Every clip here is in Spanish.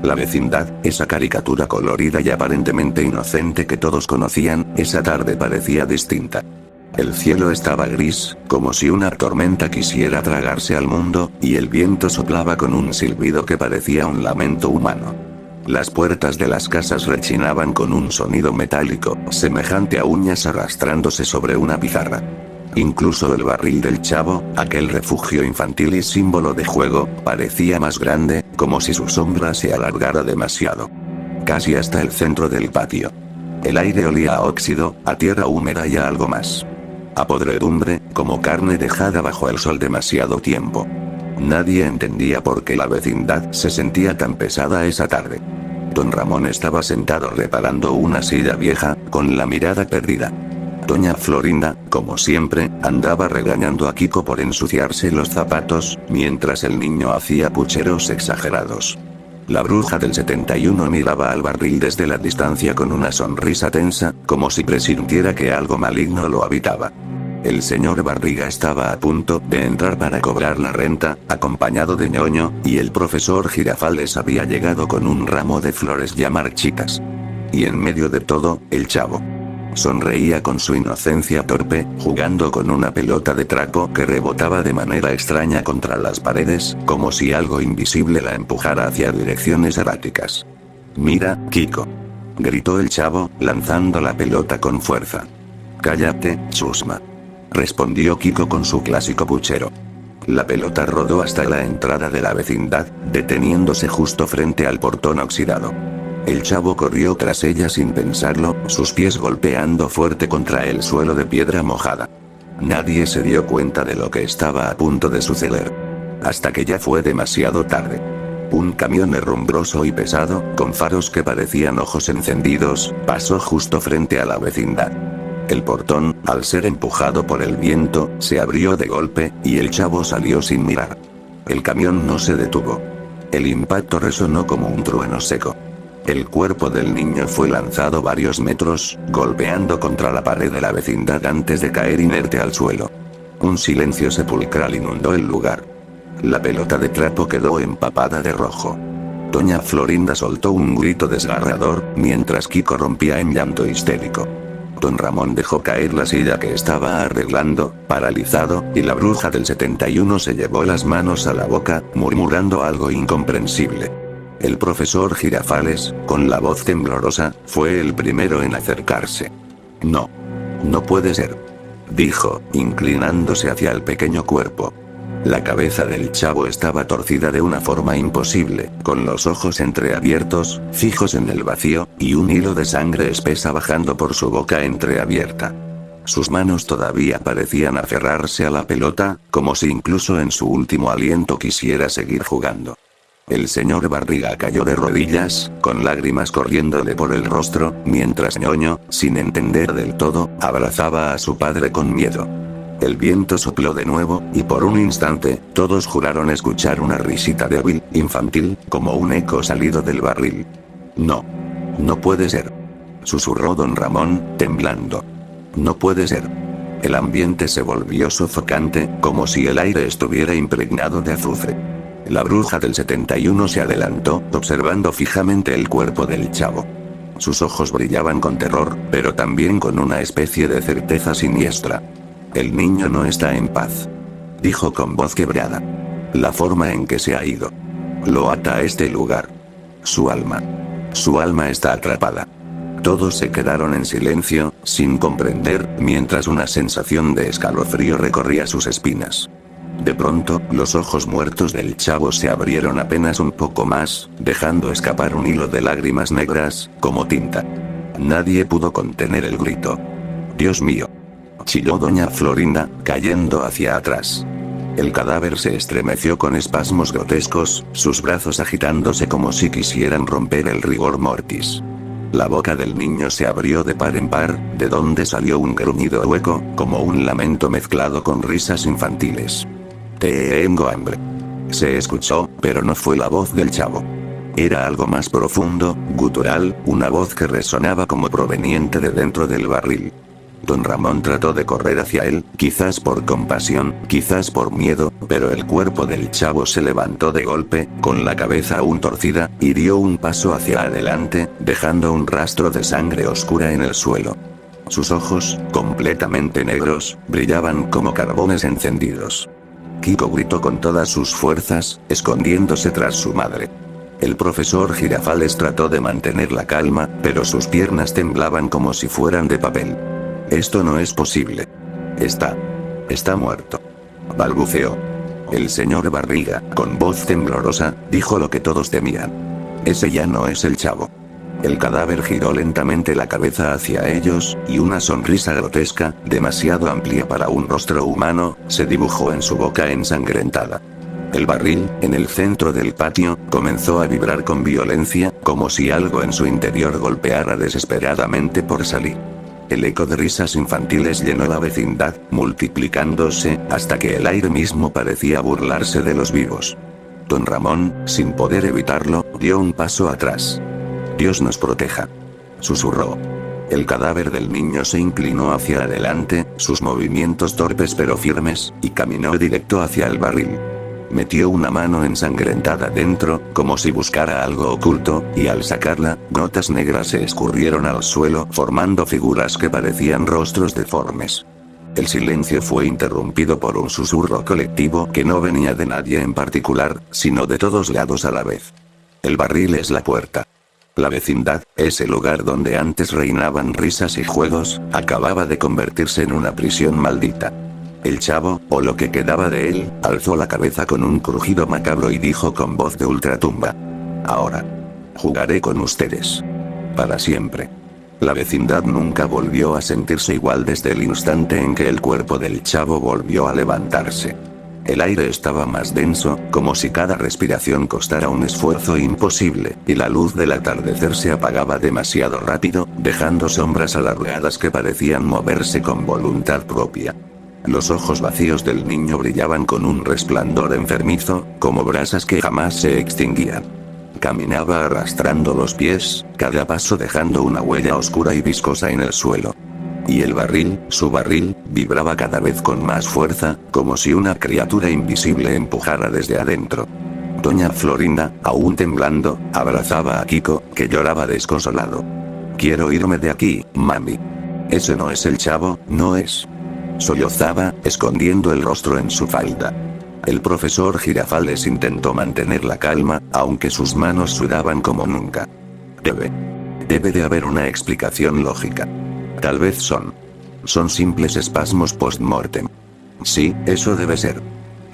La vecindad, esa caricatura colorida y aparentemente inocente que todos conocían, esa tarde parecía distinta. El cielo estaba gris, como si una tormenta quisiera tragarse al mundo, y el viento soplaba con un silbido que parecía un lamento humano. Las puertas de las casas rechinaban con un sonido metálico, semejante a uñas arrastrándose sobre una pizarra. Incluso el barril del Chavo, aquel refugio infantil y símbolo de juego, parecía más grande, como si su sombra se alargara demasiado. Casi hasta el centro del patio. El aire olía a óxido, a tierra húmeda y a algo más. A podredumbre, como carne dejada bajo el sol demasiado tiempo. Nadie entendía por qué la vecindad se sentía tan pesada esa tarde. Don Ramón estaba sentado reparando una silla vieja, con la mirada perdida. Doña Florinda, como siempre, andaba regañando a Kiko por ensuciarse los zapatos, mientras el niño hacía pucheros exagerados. La bruja del 71 miraba al barril desde la distancia con una sonrisa tensa, como si presintiera que algo maligno lo habitaba. El señor Barriga estaba a punto de entrar para cobrar la renta, acompañado de Ñoño, y el profesor Girafales había llegado con un ramo de flores ya marchitas. Y en medio de todo, el Chavo. Sonreía con su inocencia torpe, jugando con una pelota de trapo que rebotaba de manera extraña contra las paredes, como si algo invisible la empujara hacia direcciones erráticas. «Mira, Kiko», gritó el Chavo, lanzando la pelota con fuerza. «Cállate, chusma», respondió Kiko con su clásico puchero. La pelota rodó hasta la entrada de la vecindad, deteniéndose justo frente al portón oxidado. El Chavo corrió tras ella sin pensarlo, sus pies golpeando fuerte contra el suelo de piedra mojada. Nadie se dio cuenta de lo que estaba a punto de suceder. Hasta que ya fue demasiado tarde. Un camión herrumbroso y pesado, con faros que parecían ojos encendidos, pasó justo frente a la vecindad. El portón, al ser empujado por el viento, se abrió de golpe, y el Chavo salió sin mirar. El camión no se detuvo. El impacto resonó como un trueno seco. El cuerpo del niño fue lanzado varios metros, golpeando contra la pared de la vecindad antes de caer inerte al suelo. Un silencio sepulcral inundó el lugar. La pelota de trapo quedó empapada de rojo. Doña Florinda soltó un grito desgarrador, mientras Kiko rompía en llanto histérico. Don Ramón dejó caer la silla que estaba arreglando, paralizado, y la bruja del 71 se llevó las manos a la boca, murmurando algo incomprensible. El profesor Girafales, con la voz temblorosa, fue el primero en acercarse. «No. No puede ser», dijo, inclinándose hacia el pequeño cuerpo. La cabeza del Chavo estaba torcida de una forma imposible, con los ojos entreabiertos, fijos en el vacío, y un hilo de sangre espesa bajando por su boca entreabierta. Sus manos todavía parecían aferrarse a la pelota, como si incluso en su último aliento quisiera seguir jugando. El señor Barriga cayó de rodillas, con lágrimas corriéndole por el rostro, mientras Ñoño, sin entender del todo, abrazaba a su padre con miedo. El viento sopló de nuevo, y por un instante, todos juraron escuchar una risita débil, infantil, como un eco salido del barril. «No. No puede ser», susurró don Ramón, temblando. «No puede ser». El ambiente se volvió sofocante, como si el aire estuviera impregnado de azufre. La bruja del 71 se adelantó, observando fijamente el cuerpo del Chavo. Sus ojos brillaban con terror, pero también con una especie de certeza siniestra. «El niño no está en paz», dijo con voz quebrada. «La forma en que se ha ido lo ata a este lugar. Su alma está atrapada». Todos se quedaron en silencio, sin comprender, mientras una sensación de escalofrío recorría sus espinas. De pronto, los ojos muertos del Chavo se abrieron apenas un poco más, dejando escapar un hilo de lágrimas negras, como tinta. Nadie pudo contener el grito. «Dios mío», chilló doña Florinda, cayendo hacia atrás. El cadáver se estremeció con espasmos grotescos, sus brazos agitándose como si quisieran romper el rigor mortis. La boca del niño se abrió de par en par, de donde salió un gruñido hueco, como un lamento mezclado con risas infantiles. «Tengo hambre», se escuchó, pero no fue la voz del Chavo. Era algo más profundo, gutural, una voz que resonaba como proveniente de dentro del barril. Don Ramón trató de correr hacia él, quizás por compasión, quizás por miedo, pero el cuerpo del chavo se levantó de golpe, con la cabeza aún torcida, y dio un paso hacia adelante, dejando un rastro de sangre oscura en el suelo. Sus ojos, completamente negros, brillaban como carbones encendidos. Kiko gritó con todas sus fuerzas, escondiéndose tras su madre. El profesor Girafales trató de mantener la calma, pero sus piernas temblaban como si fueran de papel. Esto no es posible. Está muerto. Balbuceó. El señor Barriga, con voz temblorosa, dijo lo que todos temían. Ese ya no es el chavo. El cadáver giró lentamente la cabeza hacia ellos, y una sonrisa grotesca, demasiado amplia para un rostro humano, se dibujó en su boca ensangrentada. El barril, en el centro del patio, comenzó a vibrar con violencia, como si algo en su interior golpeara desesperadamente por salir. El eco de risas infantiles llenó la vecindad, multiplicándose, hasta que el aire mismo parecía burlarse de los vivos. Don Ramón, sin poder evitarlo, dio un paso atrás. Dios nos proteja. Susurró. El cadáver del niño se inclinó hacia adelante, sus movimientos torpes pero firmes, y caminó directo hacia el barril. Metió una mano ensangrentada dentro, como si buscara algo oculto, y al sacarla, gotas negras se escurrieron al suelo, formando figuras que parecían rostros deformes. El silencio fue interrumpido por un susurro colectivo que no venía de nadie en particular, sino de todos lados a la vez. El barril es la puerta. La vecindad, ese lugar donde antes reinaban risas y juegos, acababa de convertirse en una prisión maldita. El chavo, o lo que quedaba de él, alzó la cabeza con un crujido macabro y dijo con voz de ultratumba. Ahora. Jugaré con ustedes. Para siempre. La vecindad nunca volvió a sentirse igual desde el instante en que el cuerpo del chavo volvió a levantarse. El aire estaba más denso, como si cada respiración costara un esfuerzo imposible, y la luz del atardecer se apagaba demasiado rápido, dejando sombras alargadas que parecían moverse con voluntad propia. Los ojos vacíos del niño brillaban con un resplandor enfermizo, como brasas que jamás se extinguían. Caminaba arrastrando los pies, cada paso dejando una huella oscura y viscosa en el suelo. Y el barril, su barril, vibraba cada vez con más fuerza, como si una criatura invisible empujara desde adentro. Doña Florinda, aún temblando, abrazaba a Kiko, que lloraba desconsolado. Quiero irme de aquí, mami. Ese no es el chavo, no es. Sollozaba, escondiendo el rostro en su falda. El profesor Girafales intentó mantener la calma, aunque sus manos sudaban como nunca. Debe de haber una explicación lógica. Tal vez son simples espasmos post-mortem. Sí, eso debe ser.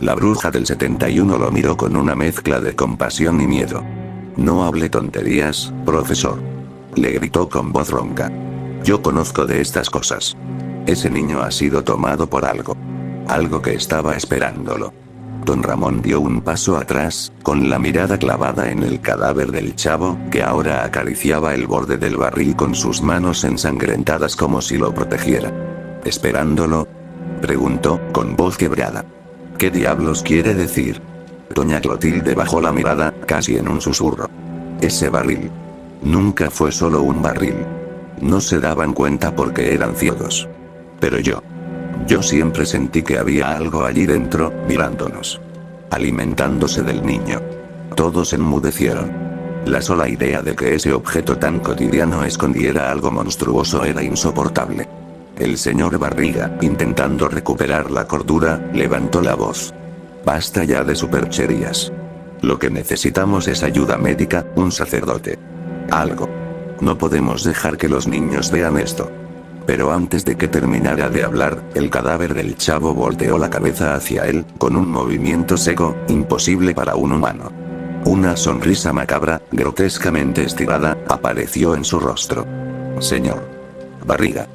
La bruja del 71 lo miró con una mezcla de compasión y miedo. No hable tonterías, profesor. Le gritó con voz ronca. Yo conozco de estas cosas. Ese niño ha sido tomado por algo. Algo que estaba esperándolo. Don Ramón dio un paso atrás, con la mirada clavada en el cadáver del chavo, que ahora acariciaba el borde del barril con sus manos ensangrentadas como si lo protegiera. ¿Esperándolo? Preguntó, con voz quebrada. ¿Qué diablos quiere decir? Doña Clotilde bajó la mirada, casi en un susurro. Ese barril. Nunca fue solo un barril. No se daban cuenta porque eran ciegos. Pero yo siempre sentí que había algo allí dentro, mirándonos. Alimentándose del niño. Todos enmudecieron. La sola idea de que ese objeto tan cotidiano escondiera algo monstruoso era insoportable. El señor Barriga, intentando recuperar la cordura, levantó la voz. Basta ya de supercherías. Lo que necesitamos es ayuda médica, un sacerdote. Algo. No podemos dejar que los niños vean esto. Pero antes de que terminara de hablar, el cadáver del chavo volteó la cabeza hacia él, con un movimiento seco, imposible para un humano. Una sonrisa macabra, grotescamente estirada, apareció en su rostro. Señor Barriga.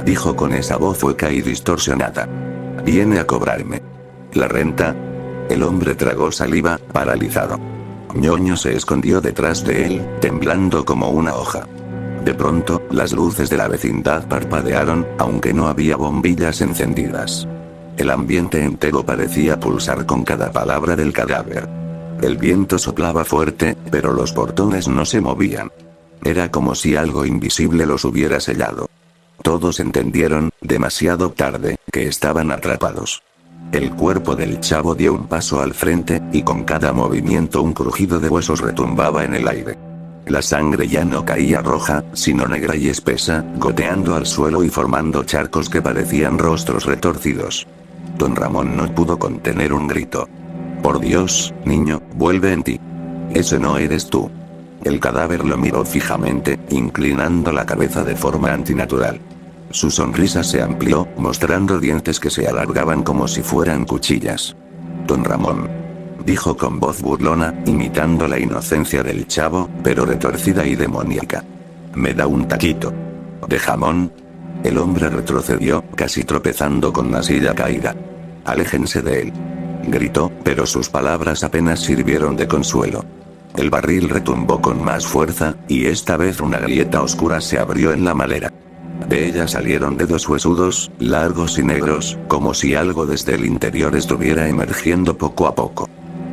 Dijo con esa voz hueca y distorsionada. Viene a cobrarme la renta. El hombre tragó saliva, paralizado. Ñoño se escondió detrás de él, temblando como una hoja. De pronto, las luces de la vecindad parpadearon, aunque no había bombillas encendidas. El ambiente entero parecía pulsar con cada palabra del cadáver. El viento soplaba fuerte, pero los portones no se movían. Era como si algo invisible los hubiera sellado. Todos entendieron, demasiado tarde, que estaban atrapados. El cuerpo del chavo dio un paso al frente, y con cada movimiento un crujido de huesos retumbaba en el aire. La sangre ya no caía roja, sino negra y espesa, goteando al suelo y formando charcos que parecían rostros retorcidos. Don Ramón no pudo contener un grito. «Por Dios, niño, vuelve en ti. Ese no eres tú». El cadáver lo miró fijamente, inclinando la cabeza de forma antinatural. Su sonrisa se amplió, mostrando dientes que se alargaban como si fueran cuchillas. «Don Ramón», dijo con voz burlona, imitando la inocencia del chavo, pero retorcida y demoníaca. «¿Me da un taquito de jamón?». El hombre retrocedió, casi tropezando con la silla caída. «Aléjense de él», gritó, pero sus palabras apenas sirvieron de consuelo. El barril retumbó con más fuerza, y esta vez una grieta oscura se abrió en la madera. De ella salieron dedos huesudos, largos y negros, como si algo desde el interior estuviera emergiendo poco a poco.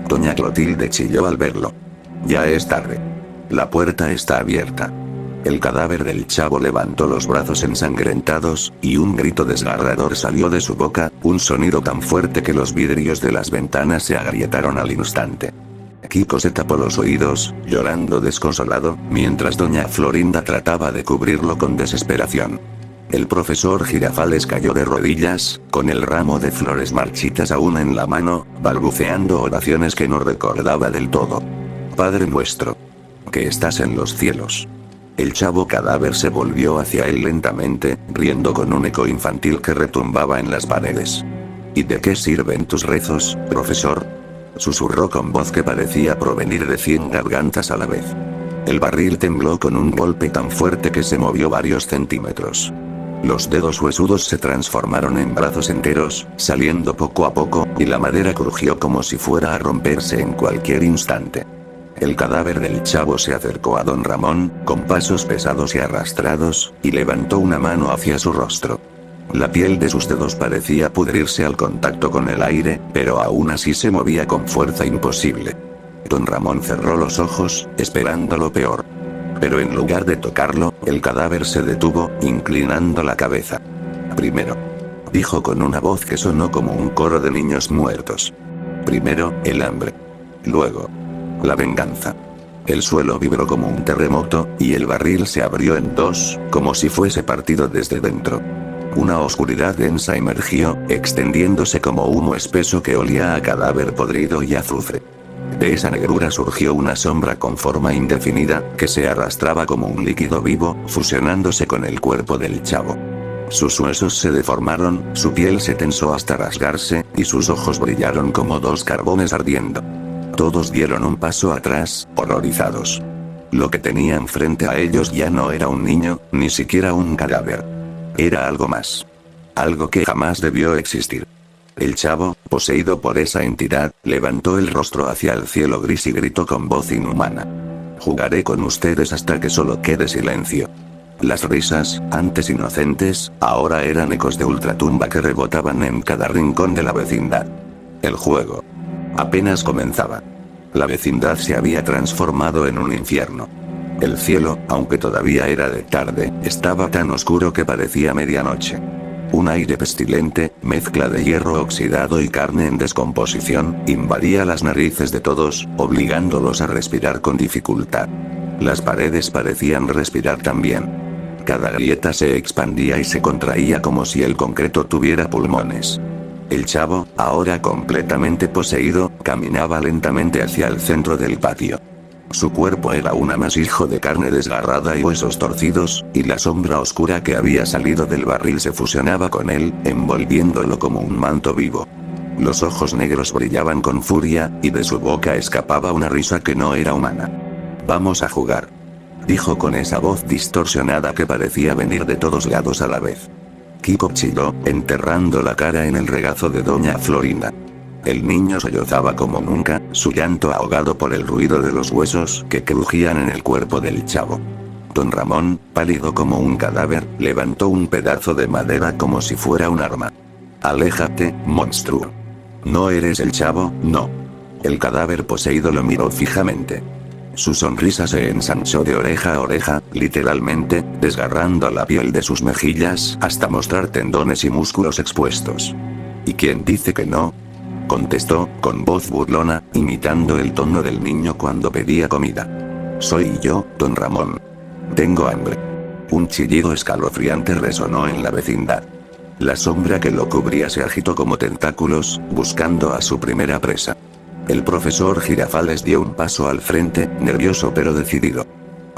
Doña Clotilde chilló al verlo. «Ya es tarde. La puerta está abierta». El cadáver del chavo levantó los brazos ensangrentados, y un grito desgarrador salió de su boca, un sonido tan fuerte que los vidrios de las ventanas se agrietaron al instante. Kiko se tapó los oídos, llorando desconsolado, mientras doña Florinda trataba de cubrirlo con desesperación. El profesor Girafales cayó de rodillas, con el ramo de flores marchitas aún en la mano, balbuceando oraciones que no recordaba del todo. «Padre nuestro, que estás en los cielos». El chavo cadáver se volvió hacia él lentamente, riendo con un eco infantil que retumbaba en las paredes. «¿Y de qué sirven tus rezos, profesor?», susurró con voz que parecía provenir de 100 gargantas a la vez. El barril tembló con un golpe tan fuerte que se movió varios centímetros. Los dedos huesudos se transformaron en brazos enteros, saliendo poco a poco, y la madera crujió como si fuera a romperse en cualquier instante. El cadáver del chavo se acercó a don Ramón, con pasos pesados y arrastrados, y levantó una mano hacia su rostro. La piel de sus dedos parecía pudrirse al contacto con el aire, pero aún así se movía con fuerza imposible. Don Ramón cerró los ojos, esperando lo peor. Pero en lugar de tocarlo, el cadáver se detuvo, inclinando la cabeza. «Primero», dijo con una voz que sonó como un coro de niños muertos. «Primero, el hambre. Luego, la venganza». El suelo vibró como un terremoto, y el barril se abrió en dos, como si fuese partido desde dentro. Una oscuridad densa emergió, extendiéndose como humo espeso que olía a cadáver podrido y azufre. De esa negrura surgió una sombra con forma indefinida, que se arrastraba como un líquido vivo, fusionándose con el cuerpo del chavo. Sus huesos se deformaron, su piel se tensó hasta rasgarse, y sus ojos brillaron como dos carbones ardiendo. Todos dieron un paso atrás, horrorizados. Lo que tenían frente a ellos ya no era un niño, ni siquiera un cadáver. Era algo más. Algo que jamás debió existir. El chavo, poseído por esa entidad, levantó el rostro hacia el cielo gris y gritó con voz inhumana. «Jugaré con ustedes hasta que solo quede silencio». Las risas, antes inocentes, ahora eran ecos de ultratumba que rebotaban en cada rincón de la vecindad. El juego apenas comenzaba. La vecindad se había transformado en un infierno. El cielo, aunque todavía era de tarde, estaba tan oscuro que parecía medianoche. Un aire pestilente, mezcla de hierro oxidado y carne en descomposición, invadía las narices de todos, obligándolos a respirar con dificultad. Las paredes parecían respirar también. Cada grieta se expandía y se contraía como si el concreto tuviera pulmones. El chavo, ahora completamente poseído, caminaba lentamente hacia el centro del patio. Su cuerpo era un amasijo de carne desgarrada y huesos torcidos, y la sombra oscura que había salido del barril se fusionaba con él, envolviéndolo como un manto vivo. Los ojos negros brillaban con furia, y de su boca escapaba una risa que no era humana. «Vamos a jugar», dijo con esa voz distorsionada que parecía venir de todos lados a la vez. Kiko chilló, enterrando la cara en el regazo de doña Florinda. El niño sollozaba como nunca, su llanto ahogado por el ruido de los huesos que crujían en el cuerpo del chavo. Don Ramón, pálido como un cadáver, levantó un pedazo de madera como si fuera un arma. «Aléjate, monstruo. No eres el chavo, no». El cadáver poseído lo miró fijamente. Su sonrisa se ensanchó de oreja a oreja, literalmente, desgarrando la piel de sus mejillas hasta mostrar tendones y músculos expuestos. ¿Y quién dice que no? Contestó, con voz burlona, imitando el tono del niño cuando pedía comida. Soy yo, don Ramón. Tengo hambre. Un chillido escalofriante resonó en la vecindad. La sombra que lo cubría se agitó como tentáculos, buscando a su primera presa. El profesor Girafales dio un paso al frente, nervioso pero decidido.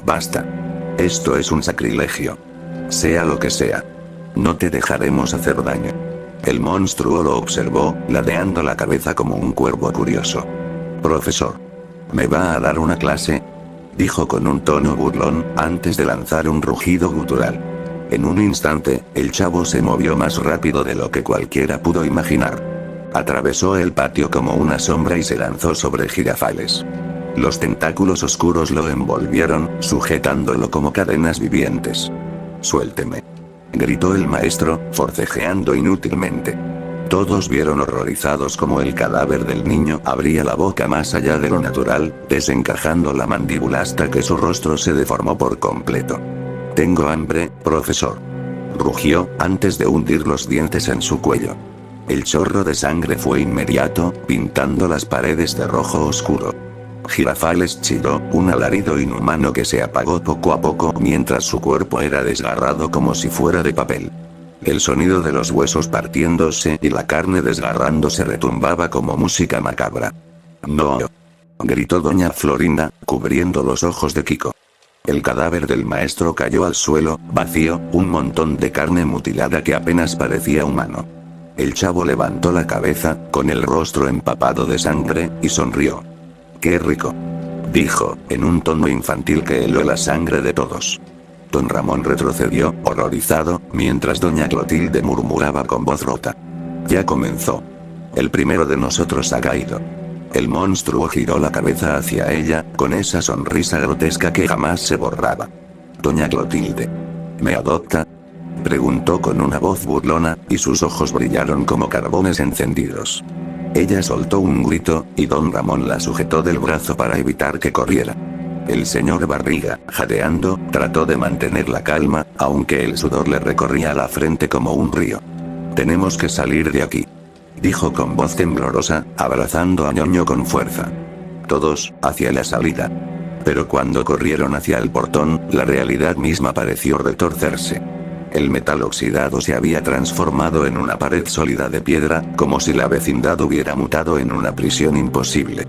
Basta. Esto es un sacrilegio. Sea lo que sea. No te dejaremos hacer daño. El monstruo lo observó, ladeando la cabeza como un cuervo curioso. Profesor. ¿Me va a dar una clase? Dijo con un tono burlón, antes de lanzar un rugido gutural. En un instante, el chavo se movió más rápido de lo que cualquiera pudo imaginar. Atravesó el patio como una sombra y se lanzó sobre Girafales. Los tentáculos oscuros lo envolvieron, sujetándolo como cadenas vivientes. Suélteme. Gritó el maestro, forcejeando inútilmente. Todos vieron horrorizados como el cadáver del niño abría la boca más allá de lo natural, desencajando la mandíbula hasta que su rostro se deformó por completo. Tengo hambre, profesor. Rugió, antes de hundir los dientes en su cuello. El chorro de sangre fue inmediato, pintando las paredes de rojo oscuro. Girafales chilló, un alarido inhumano que se apagó poco a poco mientras su cuerpo era desgarrado como si fuera de papel. El sonido de los huesos partiéndose y la carne desgarrándose retumbaba como música macabra. ¡No! Gritó doña Florinda, cubriendo los ojos de Kiko. El cadáver del maestro cayó al suelo, vacío, un montón de carne mutilada que apenas parecía humano. El chavo levantó la cabeza, con el rostro empapado de sangre, y sonrió. ¡Qué rico! Dijo, en un tono infantil que heló la sangre de todos. Don Ramón retrocedió, horrorizado, mientras doña Clotilde murmuraba con voz rota. Ya comenzó. El primero de nosotros ha caído. El monstruo giró la cabeza hacia ella, con esa sonrisa grotesca que jamás se borraba. Doña Clotilde. ¿Me adopta? Preguntó con una voz burlona, y sus ojos brillaron como carbones encendidos. Ella soltó un grito, y don Ramón la sujetó del brazo para evitar que corriera. El señor Barriga, jadeando, trató de mantener la calma, aunque el sudor le recorría la frente como un río. Tenemos que salir de aquí. Dijo con voz temblorosa, abrazando a Ñoño con fuerza. Todos, hacia la salida. Pero cuando corrieron hacia el portón, la realidad misma pareció retorcerse. El metal oxidado se había transformado en una pared sólida de piedra, como si la vecindad hubiera mutado en una prisión imposible.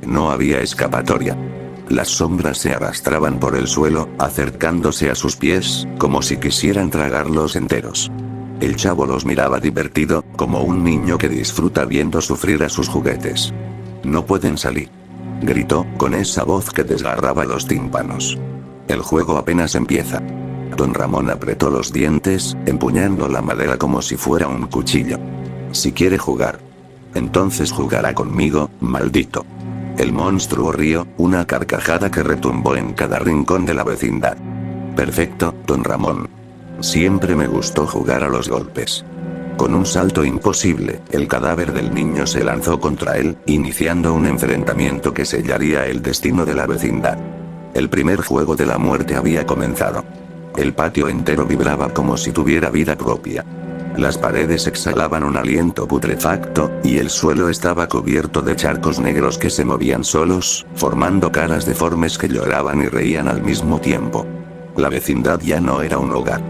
No había escapatoria. Las sombras se arrastraban por el suelo, acercándose a sus pies, como si quisieran tragarlos enteros. El chavo los miraba divertido, como un niño que disfruta viendo sufrir a sus juguetes. No pueden salir. Gritó, con esa voz que desgarraba los tímpanos. El juego apenas empieza. Don Ramón apretó los dientes, empuñando la madera como si fuera un cuchillo. Si quiere jugar. Entonces jugará conmigo, maldito. El monstruo rió, una carcajada que retumbó en cada rincón de la vecindad. Perfecto, don Ramón. Siempre me gustó jugar a los golpes. Con un salto imposible, el cadáver del niño se lanzó contra él, iniciando un enfrentamiento que sellaría el destino de la vecindad. El primer juego de la muerte había comenzado. El patio entero vibraba como si tuviera vida propia. Las paredes exhalaban un aliento putrefacto, y el suelo estaba cubierto de charcos negros que se movían solos, formando caras deformes que lloraban y reían al mismo tiempo. La vecindad ya no era un hogar.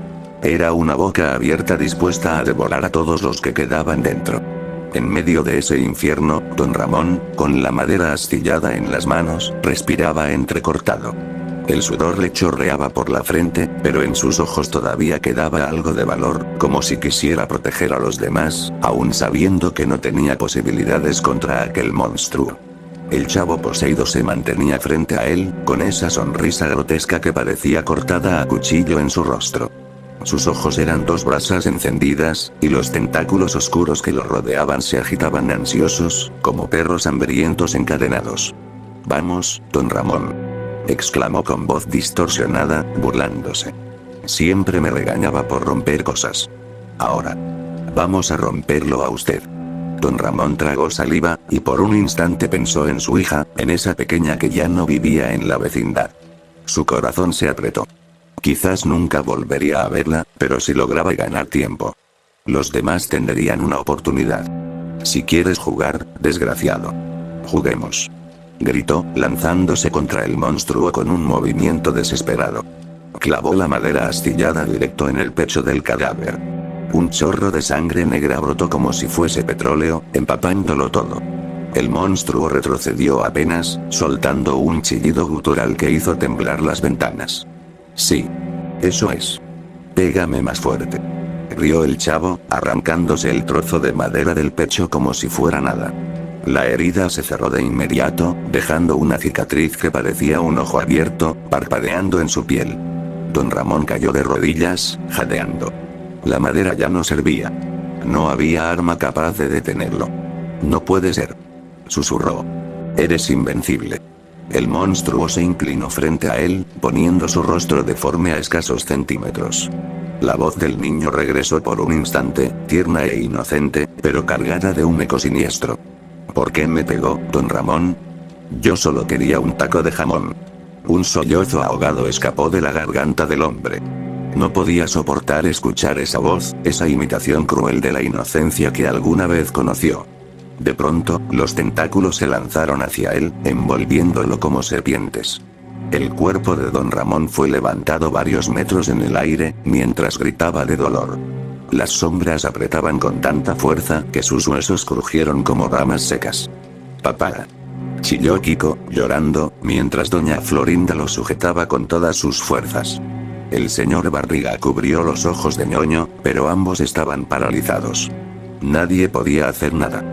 Era una boca abierta dispuesta a devorar a todos los que quedaban dentro. En medio de ese infierno, don Ramón, con la madera astillada en las manos, respiraba entrecortado. El sudor le chorreaba por la frente, pero en sus ojos todavía quedaba algo de valor, como si quisiera proteger a los demás, aún sabiendo que no tenía posibilidades contra aquel monstruo. El chavo poseído se mantenía frente a él, con esa sonrisa grotesca que parecía cortada a cuchillo en su rostro. Sus ojos eran dos brasas encendidas, y los tentáculos oscuros que lo rodeaban se agitaban ansiosos, como perros hambrientos encadenados. Vamos, don Ramón. Exclamó con voz distorsionada, burlándose. Siempre me regañaba por romper cosas. Ahora. Vamos a romperlo a usted. Don Ramón tragó saliva, y por un instante pensó en su hija, en esa pequeña que ya no vivía en la vecindad. Su corazón se apretó. Quizás nunca volvería a verla, pero si lograba ganar tiempo. Los demás tendrían una oportunidad. Si quieres jugar, desgraciado. Juguemos. Gritó, lanzándose contra el monstruo con un movimiento desesperado. Clavó la madera astillada directo en el pecho del cadáver. Un chorro de sangre negra brotó como si fuese petróleo, empapándolo todo. El monstruo retrocedió apenas, soltando un chillido gutural que hizo temblar las ventanas. Sí. Eso es. Pégame más fuerte. Rió el chavo, arrancándose el trozo de madera del pecho como si fuera nada. La herida se cerró de inmediato, dejando una cicatriz que parecía un ojo abierto, parpadeando en su piel. Don Ramón cayó de rodillas, jadeando. La madera ya no servía. No había arma capaz de detenerlo. No puede ser. Susurró. Eres invencible. El monstruo se inclinó frente a él, poniendo su rostro deforme a escasos centímetros. La voz del niño regresó por un instante, tierna e inocente, pero cargada de un eco siniestro. ¿Por qué me pegó, don Ramón? Yo solo quería un taco de jamón. Un sollozo ahogado escapó de la garganta del hombre. No podía soportar escuchar esa voz, esa imitación cruel de la inocencia que alguna vez conoció. De pronto, los tentáculos se lanzaron hacia él, envolviéndolo como serpientes. El cuerpo de don Ramón fue levantado varios metros en el aire, mientras gritaba de dolor. Las sombras apretaban con tanta fuerza que sus huesos crujieron como ramas secas. «Papá», chilló Kiko, llorando, mientras doña Florinda lo sujetaba con todas sus fuerzas. El señor Barriga cubrió los ojos de Ñoño, pero ambos estaban paralizados. Nadie podía hacer nada.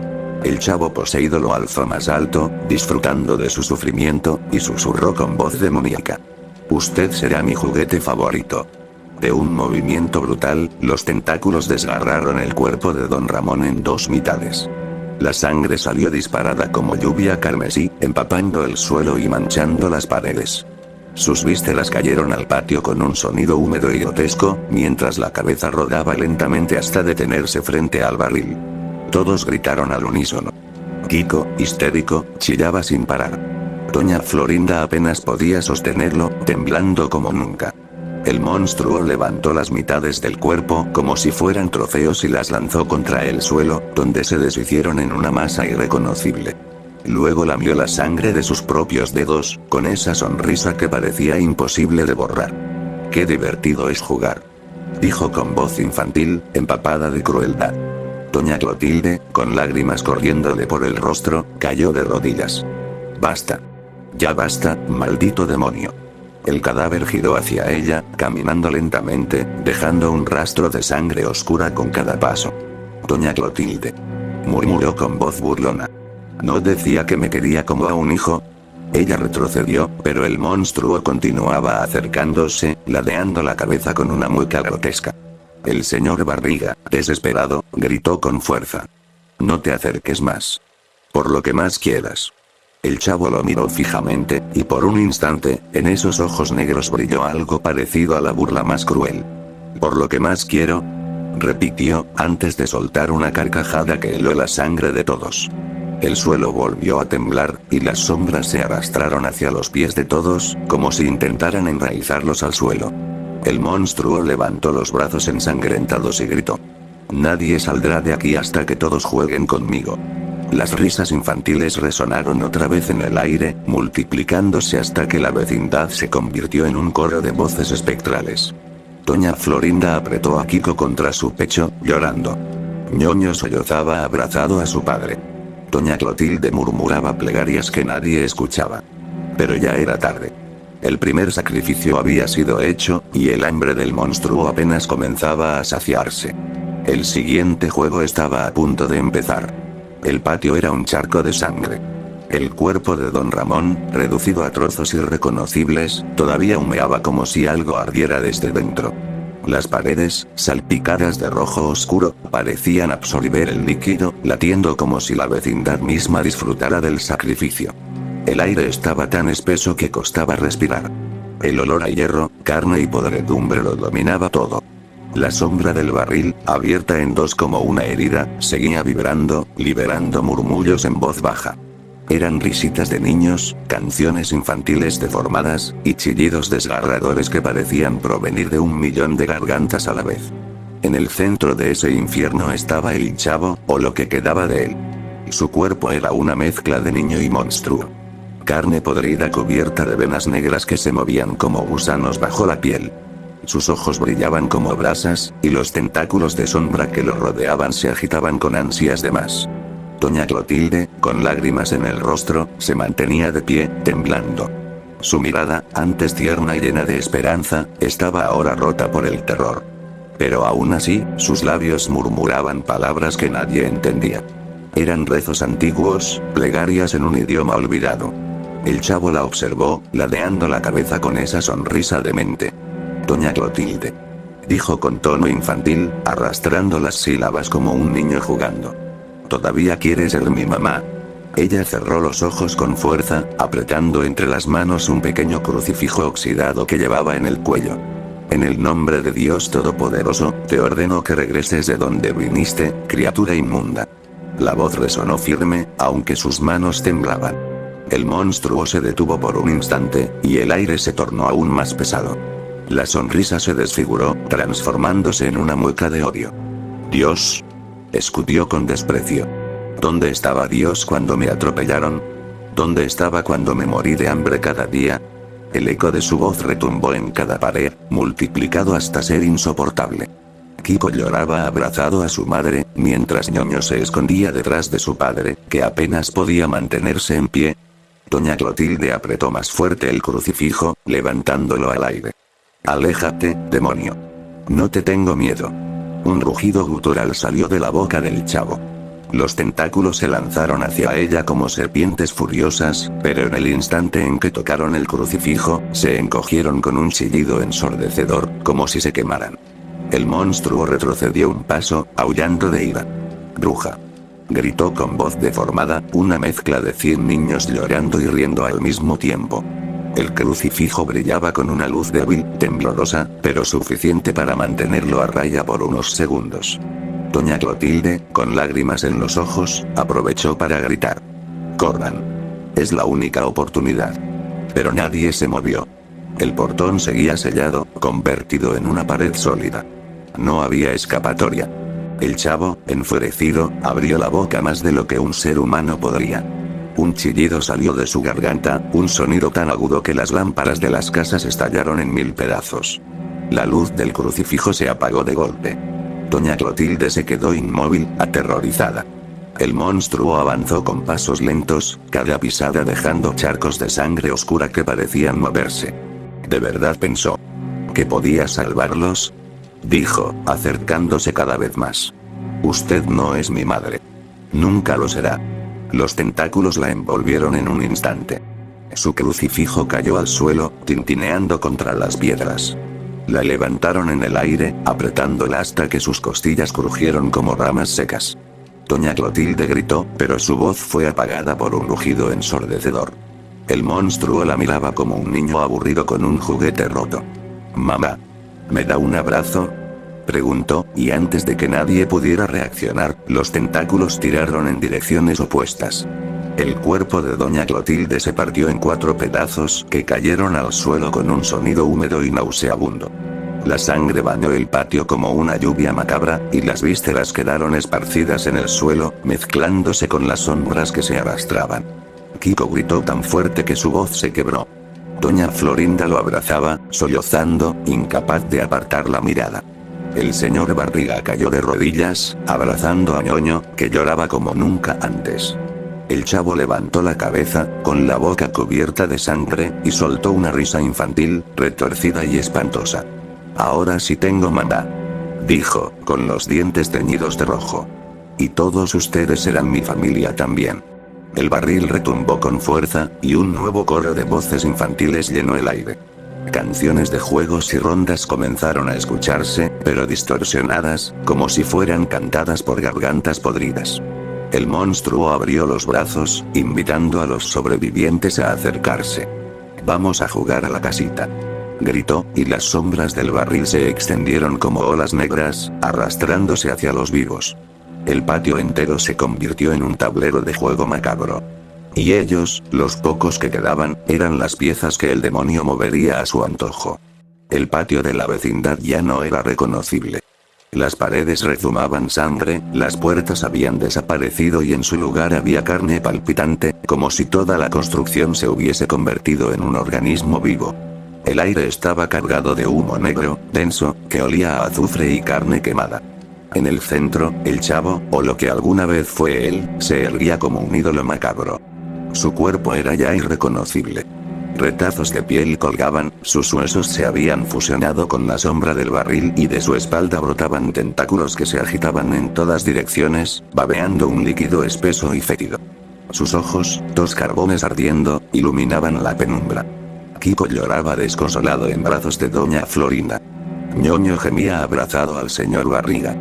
El chavo poseído lo alzó más alto, disfrutando de su sufrimiento, y susurró con voz demoníaca. «Usted será mi juguete favorito». De un movimiento brutal, los tentáculos desgarraron el cuerpo de don Ramón en dos mitades. La sangre salió disparada como lluvia carmesí, empapando el suelo y manchando las paredes. Sus vísceras cayeron al patio con un sonido húmedo y grotesco, mientras la cabeza rodaba lentamente hasta detenerse frente al barril. Todos gritaron al unísono. Kiko, histérico, chillaba sin parar. Doña Florinda apenas podía sostenerlo, temblando como nunca. El monstruo levantó las mitades del cuerpo como si fueran trofeos y las lanzó contra el suelo, donde se deshicieron en una masa irreconocible. Luego lamió la sangre de sus propios dedos, con esa sonrisa que parecía imposible de borrar. «Qué divertido es jugar», dijo con voz infantil, empapada de crueldad. Doña Clotilde, con lágrimas corriéndole por el rostro, cayó de rodillas. «Basta. Ya basta, maldito demonio». El cadáver giró hacia ella, caminando lentamente, dejando un rastro de sangre oscura con cada paso. «Doña Clotilde», murmuró con voz burlona. «¿No decía que me quería como a un hijo?» Ella retrocedió, pero el monstruo continuaba acercándose, ladeando la cabeza con una mueca grotesca. El señor Barriga, desesperado, gritó con fuerza. «No te acerques más. Por lo que más quieras». El chavo lo miró fijamente, y por un instante, en esos ojos negros brilló algo parecido a la burla más cruel. «¿Por lo que más quiero?», repitió, antes de soltar una carcajada que heló la sangre de todos. El suelo volvió a temblar, y las sombras se arrastraron hacia los pies de todos, como si intentaran enraizarlos al suelo. El monstruo levantó los brazos ensangrentados y gritó. «Nadie saldrá de aquí hasta que todos jueguen conmigo». Las risas infantiles resonaron otra vez en el aire, multiplicándose hasta que la vecindad se convirtió en un coro de voces espectrales. Doña Florinda apretó a Kiko contra su pecho, llorando. Ñoño sollozaba abrazado a su padre. Doña Clotilde murmuraba plegarias que nadie escuchaba. Pero ya era tarde. El primer sacrificio había sido hecho, y el hambre del monstruo apenas comenzaba a saciarse. El siguiente juego estaba a punto de empezar. El patio era un charco de sangre. El cuerpo de don Ramón, reducido a trozos irreconocibles, todavía humeaba como si algo ardiera desde dentro. Las paredes, salpicadas de rojo oscuro, parecían absorber el líquido, latiendo como si la vecindad misma disfrutara del sacrificio. El aire estaba tan espeso que costaba respirar. El olor a hierro, carne y podredumbre lo dominaba todo. La sombra del barril, abierta en dos como una herida, seguía vibrando, liberando murmullos en voz baja. Eran risitas de niños, canciones infantiles deformadas, y chillidos desgarradores que parecían provenir de 1.000.000 de gargantas a la vez. En el centro de ese infierno estaba el Chavo, o lo que quedaba de él. Su cuerpo era una mezcla de niño y monstruo. Carne podrida cubierta de venas negras que se movían como gusanos bajo la piel. Sus ojos brillaban como brasas, y los tentáculos de sombra que lo rodeaban se agitaban con ansias de más. Doña Clotilde, con lágrimas en el rostro, se mantenía de pie, temblando. Su mirada, antes tierna y llena de esperanza, estaba ahora rota por el terror. Pero aún así, sus labios murmuraban palabras que nadie entendía. Eran rezos antiguos, plegarias en un idioma olvidado. El Chavo la observó, ladeando la cabeza con esa sonrisa demente. Doña Clotilde, dijo con tono infantil, arrastrando las sílabas como un niño jugando. ¿Todavía quiere ser mi mamá? Ella cerró los ojos con fuerza, apretando entre las manos un pequeño crucifijo oxidado que llevaba en el cuello. En el nombre de Dios Todopoderoso, te ordeno que regreses de donde viniste, criatura inmunda. La voz resonó firme, aunque sus manos temblaban. El monstruo se detuvo por un instante, y el aire se tornó aún más pesado. La sonrisa se desfiguró, transformándose en una mueca de odio. Dios, escupió con desprecio. ¿Dónde estaba Dios cuando me atropellaron? ¿Dónde estaba cuando me morí de hambre cada día? El eco de su voz retumbó en cada pared, multiplicado hasta ser insoportable. Kiko lloraba abrazado a su madre, mientras Ñoño se escondía detrás de su padre, que apenas podía mantenerse en pie. Doña Clotilde apretó más fuerte el crucifijo, levantándolo al aire. Aléjate, demonio. No te tengo miedo. Un rugido gutural salió de la boca del Chavo. Los tentáculos se lanzaron hacia ella como serpientes furiosas, pero en el instante en que tocaron el crucifijo, se encogieron con un chillido ensordecedor, como si se quemaran. El monstruo retrocedió un paso, aullando de ira. Bruja. Gritó con voz deformada, una mezcla de 100 niños llorando y riendo al mismo tiempo. El crucifijo brillaba con una luz débil, temblorosa, pero suficiente para mantenerlo a raya por unos segundos. Doña Clotilde, con lágrimas en los ojos, aprovechó para gritar. Corran. Es la única oportunidad. Pero nadie se movió. El portón seguía sellado, convertido en una pared sólida. No había escapatoria. El Chavo, enfurecido, abrió la boca más de lo que un ser humano podría. Un chillido salió de su garganta, un sonido tan agudo que las lámparas de las casas estallaron en 1000 pedazos. La luz del crucifijo se apagó de golpe. Doña Clotilde se quedó inmóvil, aterrorizada. El monstruo avanzó con pasos lentos, cada pisada dejando charcos de sangre oscura que parecían moverse. ¿De verdad pensó que podía salvarlos? Dijo, acercándose cada vez más. Usted no es mi madre. Nunca lo será. Los tentáculos la envolvieron en un instante. Su crucifijo cayó al suelo, tintineando contra las piedras. La levantaron en el aire, apretándola hasta que sus costillas crujieron como ramas secas. Doña Clotilde gritó, pero su voz fue apagada por un rugido ensordecedor. El monstruo la miraba como un niño aburrido con un juguete roto. «Mamá, ¿me da un abrazo?», preguntó, y antes de que nadie pudiera reaccionar, los tentáculos tiraron en direcciones opuestas. El cuerpo de Doña Clotilde se partió en 4 pedazos que cayeron al suelo con un sonido húmedo y nauseabundo. La sangre bañó el patio como una lluvia macabra, y las vísceras quedaron esparcidas en el suelo, mezclándose con las sombras que se arrastraban. Kiko gritó tan fuerte que su voz se quebró. Doña Florinda lo abrazaba, sollozando, incapaz de apartar la mirada. El señor Barriga cayó de rodillas, abrazando a Ñoño, que lloraba como nunca antes. El Chavo levantó la cabeza, con la boca cubierta de sangre, y soltó una risa infantil, retorcida y espantosa. «Ahora sí tengo mamá», dijo, con los dientes teñidos de rojo. «Y todos ustedes serán mi familia también». El barril retumbó con fuerza, y un nuevo coro de voces infantiles llenó el aire. Canciones de juegos y rondas comenzaron a escucharse, pero distorsionadas, como si fueran cantadas por gargantas podridas. El monstruo abrió los brazos, invitando a los sobrevivientes a acercarse. «Vamos a jugar a la casita». Gritó, y las sombras del barril se extendieron como olas negras, arrastrándose hacia los vivos. El patio entero se convirtió en un tablero de juego macabro. Y ellos, los pocos que quedaban, eran las piezas que el demonio movería a su antojo. El patio de la vecindad ya no era reconocible. Las paredes rezumaban sangre, las puertas habían desaparecido y en su lugar había carne palpitante, como si toda la construcción se hubiese convertido en un organismo vivo. El aire estaba cargado de humo negro, denso, que olía a azufre y carne quemada. En el centro, el chavo, o lo que alguna vez fue él, se erguía como un ídolo macabro. Su cuerpo era ya irreconocible. Retazos de piel colgaban, sus huesos se habían fusionado con la sombra del barril y de su espalda brotaban tentáculos que se agitaban en todas direcciones, babeando un líquido espeso y fétido. Sus ojos, dos carbones ardiendo, iluminaban la penumbra. Kiko lloraba desconsolado en brazos de doña Florinda. Ñoño gemía abrazado al señor Barriga.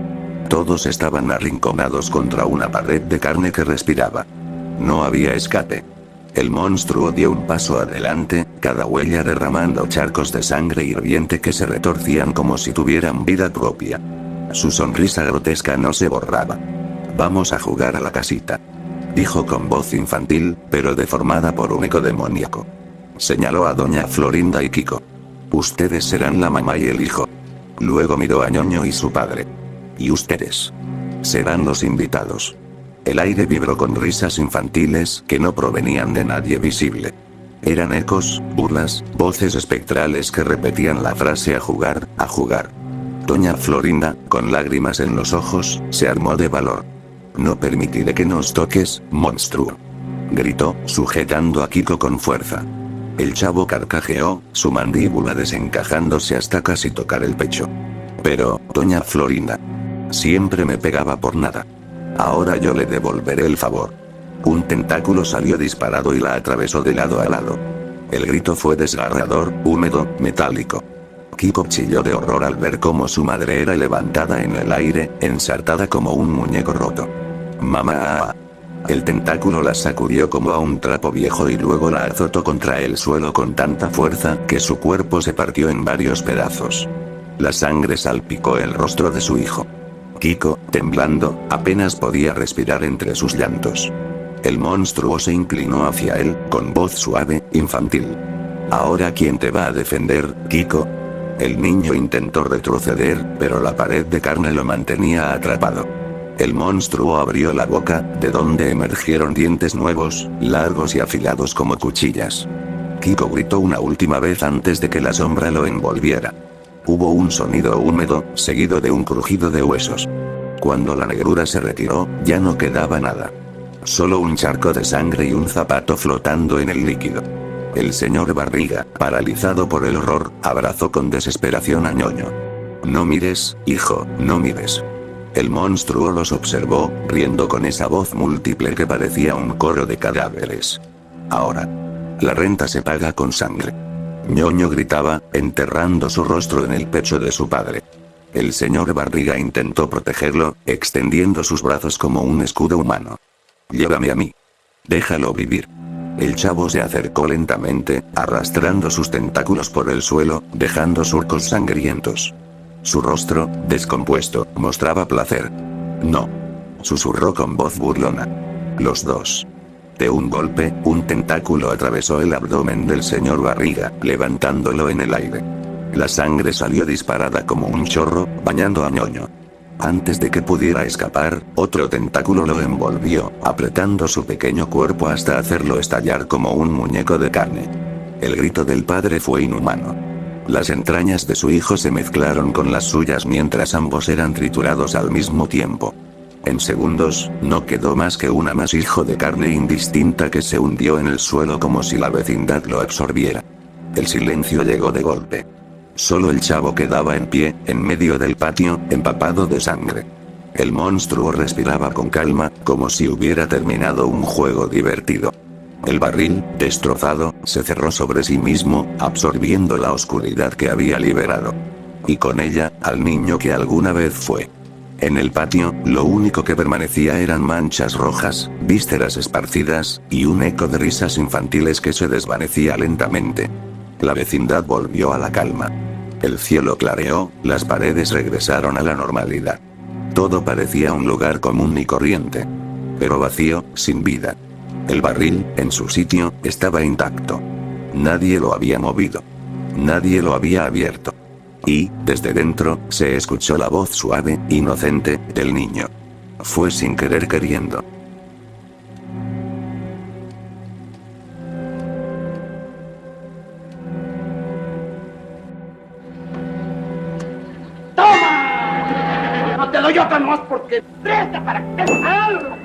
Todos estaban arrinconados contra una pared de carne que respiraba. No había escape. El monstruo dio un paso adelante, cada huella derramando charcos de sangre hirviente que se retorcían como si tuvieran vida propia. Su sonrisa grotesca no se borraba. «Vamos a jugar a la casita», dijo con voz infantil, pero deformada por un eco demoníaco. Señaló a doña Florinda y Kiko. «Ustedes serán la mamá y el hijo». Luego miró a Ñoño y su padre. «Y ustedes serán los invitados». El aire vibró con risas infantiles que no provenían de nadie visible. Eran ecos, burlas, voces espectrales que repetían la frase «a jugar, a jugar». Doña Florinda, con lágrimas en los ojos, se armó de valor. «No permitiré que nos toques, monstruo», gritó, sujetando a Kiko con fuerza. El chavo carcajeó, su mandíbula desencajándose hasta casi tocar el pecho. «Pero, doña Florinda, siempre me pegaba por nada. Ahora yo le devolveré el favor». Un tentáculo salió disparado y la atravesó de lado a lado. El grito fue desgarrador, húmedo, metálico. Kiko chilló de horror al ver cómo su madre era levantada en el aire, ensartada como un muñeco roto. «Mamá». El tentáculo la sacudió como a un trapo viejo y luego la azotó contra el suelo con tanta fuerza que su cuerpo se partió en varios pedazos. La sangre salpicó el rostro de su hijo. Kiko, temblando, apenas podía respirar entre sus llantos. El monstruo se inclinó hacia él, con voz suave, infantil. «¿Ahora quién te va a defender, Kiko?». El niño intentó retroceder, pero la pared de carne lo mantenía atrapado. El monstruo abrió la boca, de donde emergieron dientes nuevos, largos y afilados como cuchillas. Kiko gritó una última vez antes de que la sombra lo envolviera. Hubo un sonido húmedo, seguido de un crujido de huesos. Cuando la negrura se retiró, ya no quedaba nada. Solo un charco de sangre y un zapato flotando en el líquido. El señor Barriga, paralizado por el horror, abrazó con desesperación a Ñoño. «No mires, hijo, no mires». El monstruo los observó, riendo con esa voz múltiple que parecía un coro de cadáveres. «Ahora, la renta se paga con sangre». Ñoño gritaba, enterrando su rostro en el pecho de su padre. El señor Barriga intentó protegerlo, extendiendo sus brazos como un escudo humano. «Llévame a mí. Déjalo vivir». El chavo se acercó lentamente, arrastrando sus tentáculos por el suelo, dejando surcos sangrientos. Su rostro, descompuesto, mostraba placer. «No», susurró con voz burlona. «Los dos». De un golpe, un tentáculo atravesó el abdomen del señor Barriga, levantándolo en el aire. La sangre salió disparada como un chorro, bañando a Ñoño. Antes de que pudiera escapar, otro tentáculo lo envolvió, apretando su pequeño cuerpo hasta hacerlo estallar como un muñeco de carne. El grito del padre fue inhumano. Las entrañas de su hijo se mezclaron con las suyas mientras ambos eran triturados al mismo tiempo. En segundos, no quedó más que un amasijo de carne indistinta que se hundió en el suelo como si la vecindad lo absorbiera. El silencio llegó de golpe. Solo el chavo quedaba en pie, en medio del patio, empapado de sangre. El monstruo respiraba con calma, como si hubiera terminado un juego divertido. El barril, destrozado, se cerró sobre sí mismo, absorbiendo la oscuridad que había liberado. Y con ella, al niño que alguna vez fue. En el patio, lo único que permanecía eran manchas rojas, vísceras esparcidas, y un eco de risas infantiles que se desvanecía lentamente. La vecindad volvió a la calma. El cielo clareó, las paredes regresaron a la normalidad. Todo parecía un lugar común y corriente. Pero vacío, sin vida. El barril, en su sitio, estaba intacto. Nadie lo había movido. Nadie lo había abierto. Y, desde dentro, se escuchó la voz suave, inocente, del niño. Fue sin querer queriendo. ¡Toma! No te doy otra más porque presta para que te salga.